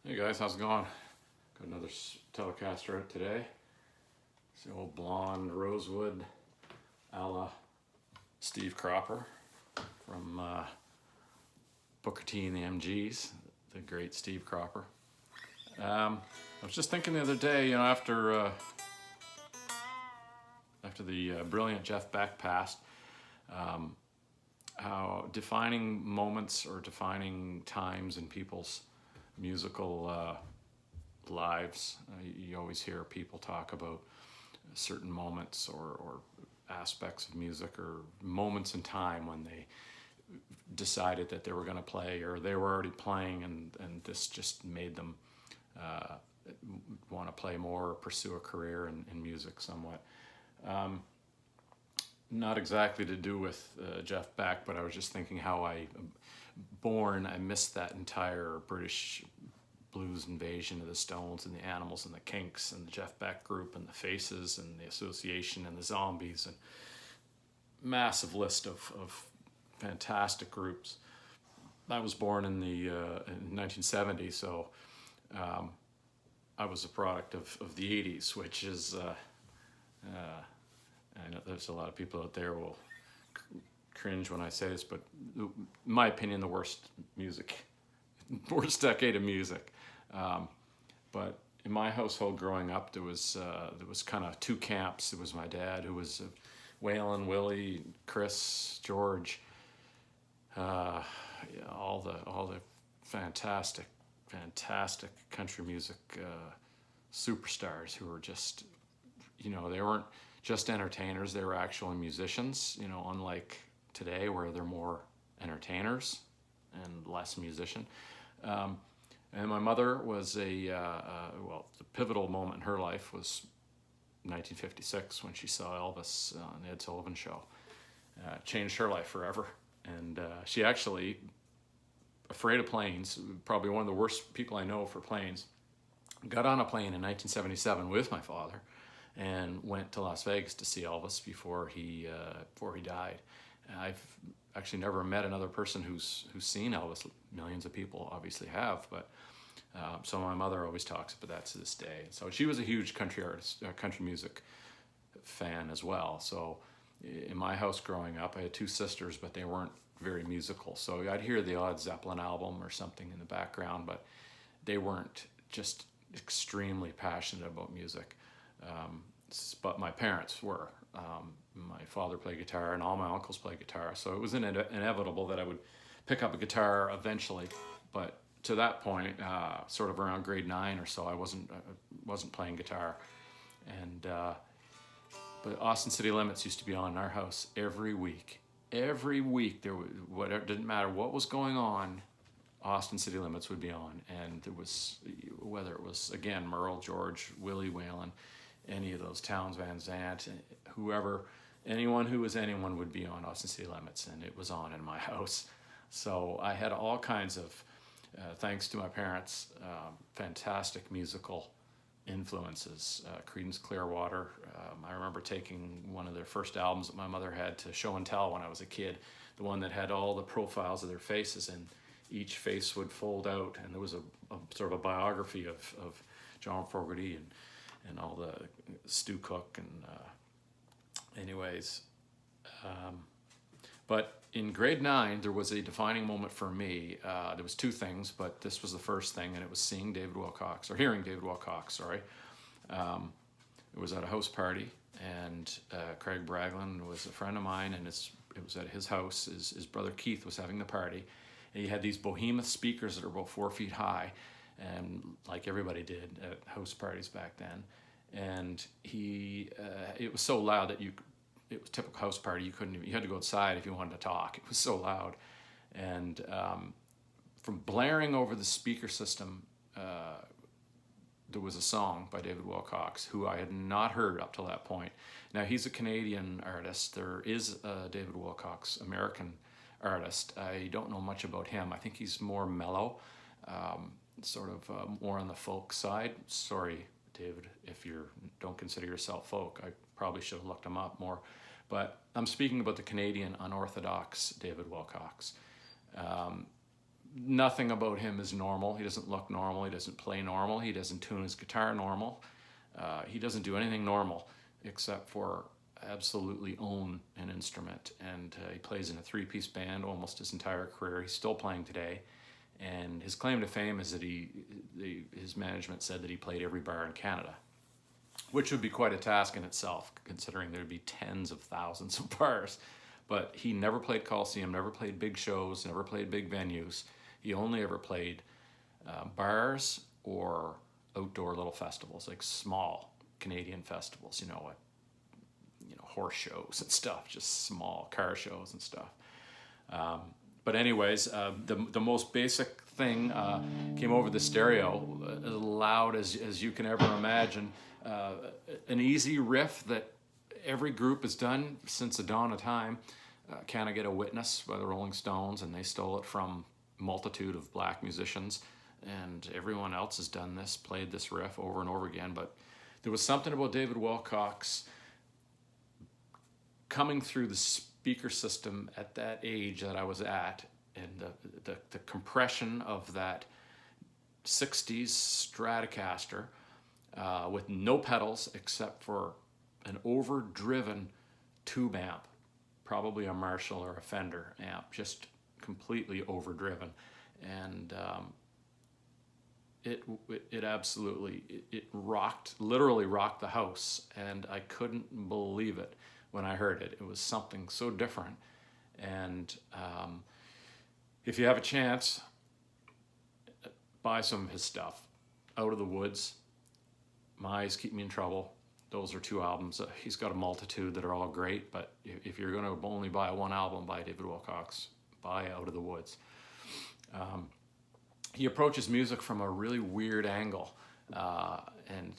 Hey guys, how's it going? Got another Telecaster out today. It's the old blonde Rosewood a la Steve Cropper from Booker T and the MGs, the great Steve Cropper. I was just thinking the other day, after the brilliant Jeff Beck passed, how defining moments or defining times in people's musical lives. You always hear people talk about certain moments or aspects of music or moments in time when they decided that they were going to play or they were already playing, and this just made them want to play more or pursue a career in music somewhat. Not exactly to do with Jeff Beck, but I was just thinking how I missed that entire British blues invasion of the Stones and the Animals and the Kinks and the Jeff Beck group and the Faces and the Association and the Zombies, and massive list of fantastic groups. I was born in 1970, so I was a product of the 80s, which is I know there's a lot of people out there who will cringe when I say this, but in my opinion, the worst decade of music. But in my household growing up, there was kind of two camps. There was my dad, who was Waylon, Willie, Chris, George, all the fantastic country music superstars who were just, they weren't just entertainers, they were actually musicians, unlike today where they're more entertainers and less musician. And my mother was the pivotal moment in her life was 1956 when she saw Elvis on the Ed Sullivan Show. Changed her life forever. And she actually, afraid of planes, probably one of the worst people I know for planes, got on a plane in 1977 with my father and went to Las Vegas to see Elvis before he died. I've actually never met another person who's seen Elvis. Millions of people obviously have, but so my mother always talks about that to this day. So she was a huge country artist, country music fan as well. So in my house growing up, I had two sisters, but they weren't very musical. So I'd hear the odd Zeppelin album or something in the background, but they weren't just extremely passionate about music. But my parents were. My father played guitar and all my uncles played guitar, so it was inevitable that I would pick up a guitar eventually. But to that point, sort of around grade 9 or so, I wasn't playing guitar. And but Austin City Limits used to be on in our house every week. Every week, didn't matter what was going on, Austin City Limits would be on, and there was, whether it was again Merle, George, Willie, Waylon, any of those, Townes Van Zandt, whoever, anyone who was anyone would be on Austin City Limits, and it was on in my house. So I had all kinds of, thanks to my parents, fantastic musical influences. Creedence Clearwater. I remember taking one of their first albums that my mother had to show and tell when I was a kid, the one that had all the profiles of their faces, and each face would fold out, and there was a sort of a biography of John Fogerty and all the Stu Cook and anyways. But in grade 9, there was a defining moment for me. There was two things, but this was the first thing, and it was hearing David Wilcox, sorry. It was at a house party, and Craig Braglin was a friend of mine, and it was at his house. His brother Keith was having the party, and he had these behemoth speakers that are about 4 feet high, and like everybody did at house parties back then. And it was so loud that it was a typical house party. You had to go outside if you wanted to talk. It was so loud. And from blaring over the speaker system, there was a song by David Wilcox, who I had not heard up till that point. Now, he's a Canadian artist. There is a David Wilcox, American artist. I don't know much about him. I think he's more mellow, sort of more on the folk side. Sorry, David, if you don't consider yourself folk. I probably should have looked him up more. But I'm speaking about the Canadian unorthodox David Wilcox. nothing about him is normal. He doesn't look normal. He doesn't play normal. He doesn't tune his guitar normal. He doesn't do anything normal except for absolutely own an instrument. And he plays in a three-piece band almost his entire career. He's still playing today. And his claim to fame is that his management said that he played every bar in Canada, which would be quite a task in itself, considering there'd be tens of thousands of bars. But he never played Coliseum, never played big shows, never played big venues. He only ever played bars or outdoor little festivals, like small Canadian festivals, horse shows and stuff, just small car shows and stuff. But anyways, the most basic thing came over the stereo, as loud as you can ever imagine. An easy riff that every group has done since the dawn of time. Can I Get a Witness by the Rolling Stones, and they stole it from a multitude of black musicians, and everyone else has done this, played this riff over and over again. But there was something about David Wilcox coming through the speaker system at that age that I was at, and the compression of that 60s Stratocaster with no pedals except for an overdriven tube amp, probably a Marshall or a Fender amp, just completely overdriven. And it absolutely, it rocked, literally rocked the house, and I couldn't believe it when I heard it. It was something so different. And if you have a chance, buy some of his stuff. Out of the Woods, My Eyes Keep Me in Trouble. Those are two albums. He's got a multitude that are all great, but if you're going to only buy one album by David Wilcox, buy Out of the Woods. He approaches music from a really weird angle, and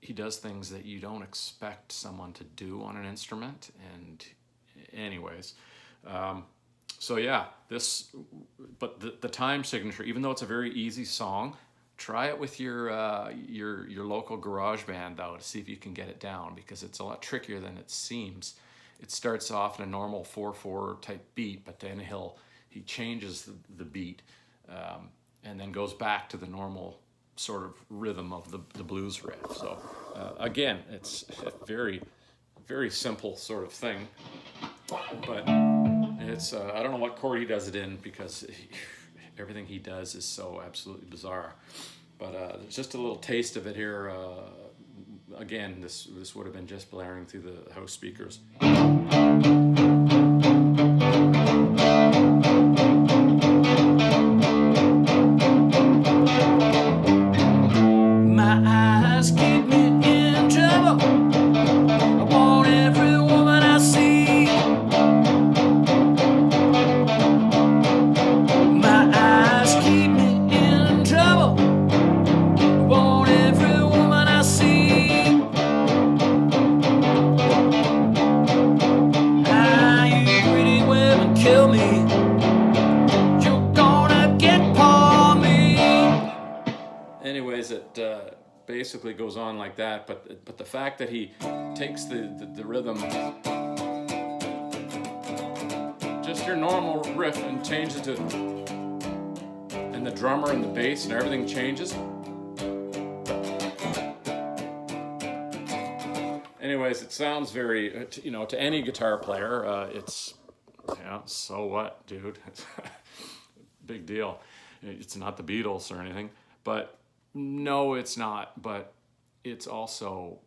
he does things that you don't expect someone to do on an instrument. And anyways, so yeah, but the time signature, even though it's a very easy song, try it with your local garage band though, to see if you can get it down, because it's a lot trickier than it seems. It starts off in a normal 4/4 type beat, but then he changes the beat, and then goes back to the normal sort of rhythm of the blues riff. So again, it's a very, very simple sort of thing, but it's I don't know what chord he does it in, because everything he does is so absolutely bizarre. But just a little taste of it here. Again, this would have been just blaring through the house speakers. My eyes keep me in trouble. I want every woman I see. My eyes keep me in trouble. I want every woman I see. Ah, you pretty women kill me. You're gonna get for me. Anyways, it basically goes on like that, but the fact that he takes the rhythm, just your normal riff, and changes it to, and the drummer and the bass and everything changes. Anyways, it sounds very, to any guitar player, it's, so what, dude? Big deal. It's not the Beatles or anything, but no, it's not. But it's also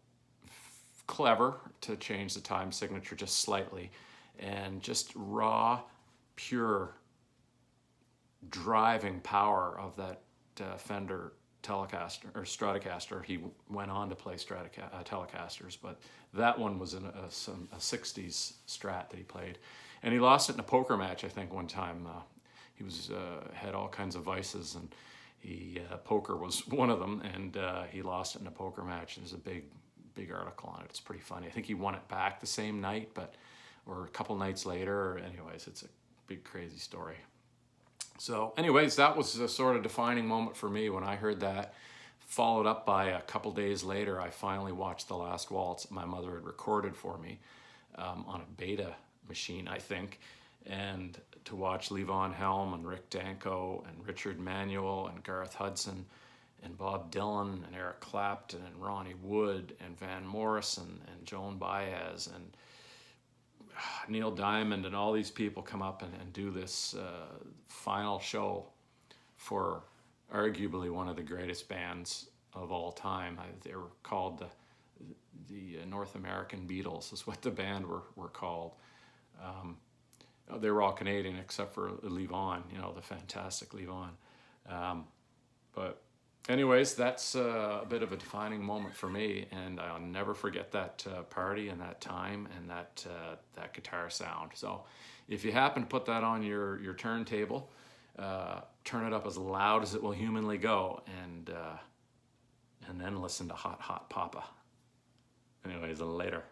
clever to change the time signature just slightly, and just raw, pure, driving power of that Fender Telecaster or Stratocaster. He went on to play Telecasters, but that one was in a 60s Strat that he played, and he lost it in a poker match, I think, one time. He had all kinds of vices, and poker was one of them, and he lost it in a poker match. There's a big article on it. It's pretty funny. I think he won it back the same night, or a couple nights later. Anyways, it's a big crazy story. So anyways, that was a sort of defining moment for me when I heard that. Followed up by a couple days later, I finally watched The Last Waltz my mother had recorded for me on a beta machine, I think. and to watch Levon Helm and Rick Danko and Richard Manuel and Garth Hudson and Bob Dylan and Eric Clapton and Ronnie Wood and Van Morrison and Joan Baez and Neil Diamond and all these people come up and do this final show for arguably one of the greatest bands of all time. They were called the North American Beatles is what the band were called. They were all Canadian except for Levon, the fantastic Levon. But anyways, that's a bit of a defining moment for me, and I'll never forget that party and that time and that guitar sound. So if you happen to put that on your turntable, turn it up as loud as it will humanly go, and then listen to Hot Hot Papa. Anyways, later.